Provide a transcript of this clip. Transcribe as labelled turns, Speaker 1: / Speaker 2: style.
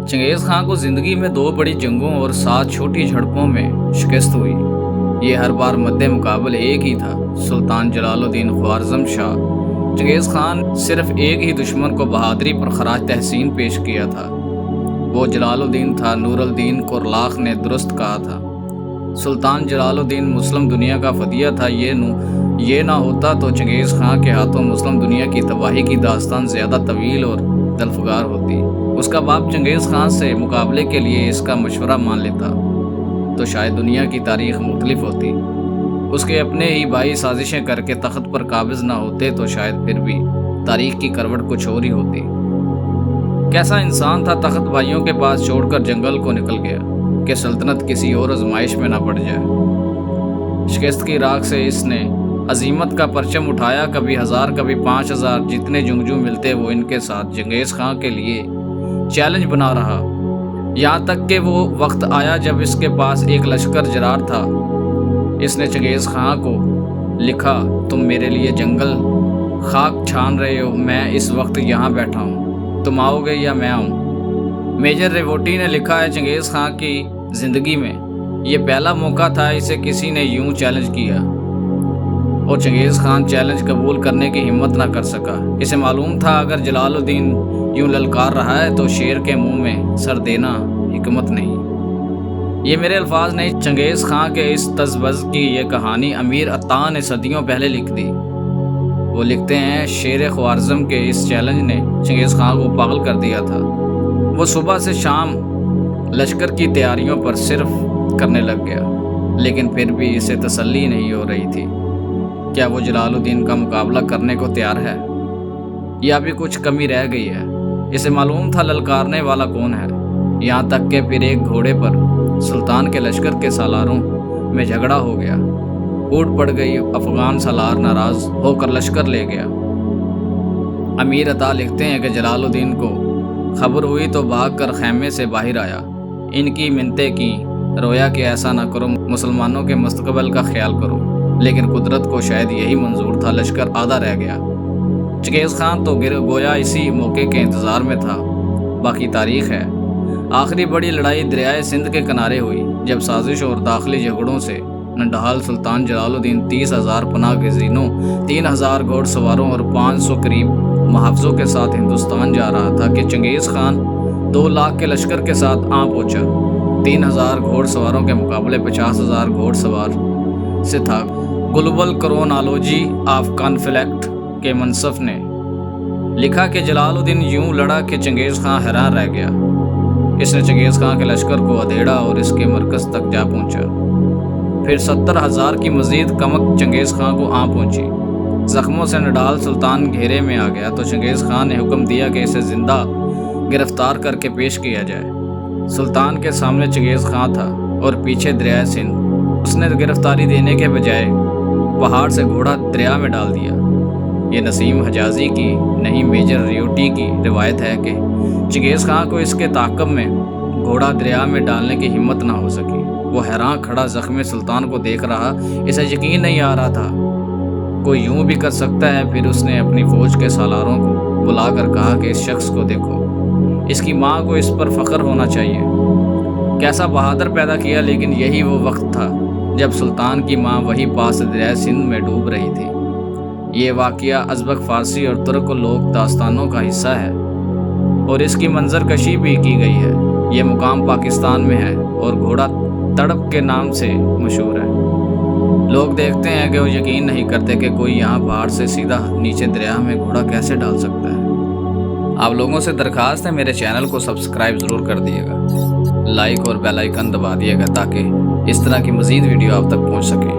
Speaker 1: चंगेज़ खां को ज़िंदगी में 2 बड़ी जंगों और 7 छोटी झड़पों में शिकस्त हुई। ये हर बार मद्दे मुकाबले एक ही था, सुल्तान जलालुद्दीन ख्वारज़म शाह। चंगेज़ खान सिर्फ एक ही दुश्मन को बहादुरी पर खराज तहसीन पेश किया था। वो जलालुद्दीन था। नूरुल-दीन कुरलाख ने दुरुस्त कहा था, सुल्तान जलालुद्दीन मुस्लिम दुनिया का फदिया था। ये ना होता तो चंगेज़ खां के हाथों मुस्लिम दुनिया की तबाही की दास्तान ज़्यादा तवील और दलफगार होती। उसका बाप चंगेज़ खान से मुकाबले के लिए इसका मशवरा मान लेता तो शायद दुनिया की तारीख मुख्तलिफ होती। उसके अपने ही भाई साजिशें करके तख्त पर काबिज ना होते तो शायद फिर भी तारीख की करवट कुछ और ही होती। कैसा इंसान था, तख्त भाइयों के पास छोड़कर जंगल को निकल गया कि सल्तनत किसी और आजमाइश में ना पड़ जाए। शिकस्त की राख से इसने अजीमत का परचम उठाया। कभी 1000 कभी 5000 जितने जंगजू मिलते वो इनके साथ चंगेज़ खां के लिए चैलेंज बना रहा। यहाँ तक कि वो वक्त आया जब इसके पास एक लश्कर जरार था। इसने चंगेज़ खां को लिखा, तुम मेरे लिए जंगल खाक छान रहे हो, मैं इस वक्त यहाँ बैठा हूँ, तुम आओगे या मैं आऊँ। मेजर रेवोटी ने लिखा है, चंगेज़ खां की ज़िंदगी में ये पहला मौका था इसे किसी ने यूं चैलेंज किया और चंगेज़ खान चैलेंज कबूल करने की हिम्मत ना कर सका। इसे मालूम था अगर जलालुद्दीन यूं ललकार रहा है तो शेर के मुंह में सर देना हिकमत नहीं। ये मेरे अल्फाज नहीं, चंगेज़ खां के इस तज़बज़ की ये कहानी अमीर अत्ता ने सदियों पहले लिख दी। वो लिखते हैं, शेर ख्वारज़म के इस चैलेंज ने चंगेज़ खां को पागल कर दिया था। वो सुबह से शाम लश्कर की तैयारियों पर सिर्फ करने लग गया, लेकिन फिर भी इसे तसल्ली नहीं हो रही थी। क्या वो जलालुद्दीन का मुकाबला करने को तैयार है या अभी कुछ कमी रह गई है? इसे मालूम था ललकारने वाला कौन है। यहाँ तक कि फिर एक घोड़े पर सुल्तान के लश्कर के सालारों में झगड़ा हो गया। फूट पड़ गई। अफगान सालार नाराज होकर लश्कर ले गया। अमीर अता लिखते हैं कि जलालुद्दीन को खबर हुई तो भागकर खैमे से बाहर आया। इनकी मिन्नतें की, रोया कि ऐसा ना करो, मुसलमानों के मुस्तकबिल का ख्याल करो। लेकिन कुदरत को शायद यही मंजूर था, लश्कर आधा रह गया। चंगेज़ खान तो गोया इसी मौके के इंतज़ार में था। बाकी तारीख है। आखिरी बड़ी लड़ाई दरियाए सिंध के किनारे हुई, जब साजिश और दाखिली झगड़ों से नंढाल सुल्तान जलालुद्दीन 30,000 पनाह गज़ीनों, 3,000 घोड़सवारों और 500 करीब मुहाफ़िज़ों के साथ हिंदुस्तान जा रहा था कि चंगेज़ खान 2 लाख के लश्कर के साथ आ पहुँचा। 3,000 घोड़सवारों के मुकाबले 50,000 घोड़सवार से था। ग्लोबल क्रोनोलॉजी ऑफ कॉन्फ्लिक्ट के मनसफ ने लिखा कि जलालुद्दीन यूं लड़ा कि चंगेज़ खां हैरान रह गया। इसने चंगेज़ खां के लश्कर को अधेड़ा और इसके मरकज़ तक जा पहुंचा। फिर 70,000 की मज़ीद कमक चंगेज़ खां को आ पहुंची। ज़ख्मों से नडाल सुल्तान घेरे में आ गया तो चंगेज़ खान ने हुक्म दिया कि इसे ज़िंदा गिरफ्तार करके पेश किया जाए। सुल्तान के सामने चंगेज़ खां था और पीछे दरिया सिंध। उसने गिरफ्तारी देने के बजाय पहाड़ से घोड़ा दरिया में डाल दिया। ये नसीम हजाजी की नहीं, मेजर रेवोटी की रिवायत है कि चंगेज़ खां को इसके ताक़ब में घोड़ा दरिया में डालने की हिम्मत ना हो सकी। वो हैरान खड़ा ज़ख्मी सुल्तान को देख रहा। इसे यकीन नहीं आ रहा था कोई यूं भी कर सकता है। फिर उसने अपनी फ़ौज के सालारों को बुलाकर कहा कि इस शख्स को देखो, इसकी माँ को इस पर फ़ख्र होना चाहिए। कैसा बहादुर पैदा किया। लेकिन यही वो वक्त था जब सुल्तान की माँ वही पास दरिया सिंध में डूब रही थी। ये वाक़या अज़बक फ़ारसी और तुर्क लोक दास्तानों का हिस्सा है और इसकी मंजरकशी भी की गई है। ये मुकाम पाकिस्तान में है और घोड़ा तड़प के नाम से मशहूर है। लोग देखते हैं कि वो यकीन नहीं करते कि कोई यहाँ पहाड़ से सीधा नीचे दरिया में घोड़ा कैसे डाल सकता है। आप लोगों से दरख्वास्त है, मेरे चैनल को सब्सक्राइब ज़रूर कर दिएगा, लाइक और बेल आइकन दबा दिएगा ताकि इस तरह की मज़ीद वीडियो आप तक पहुँच सके।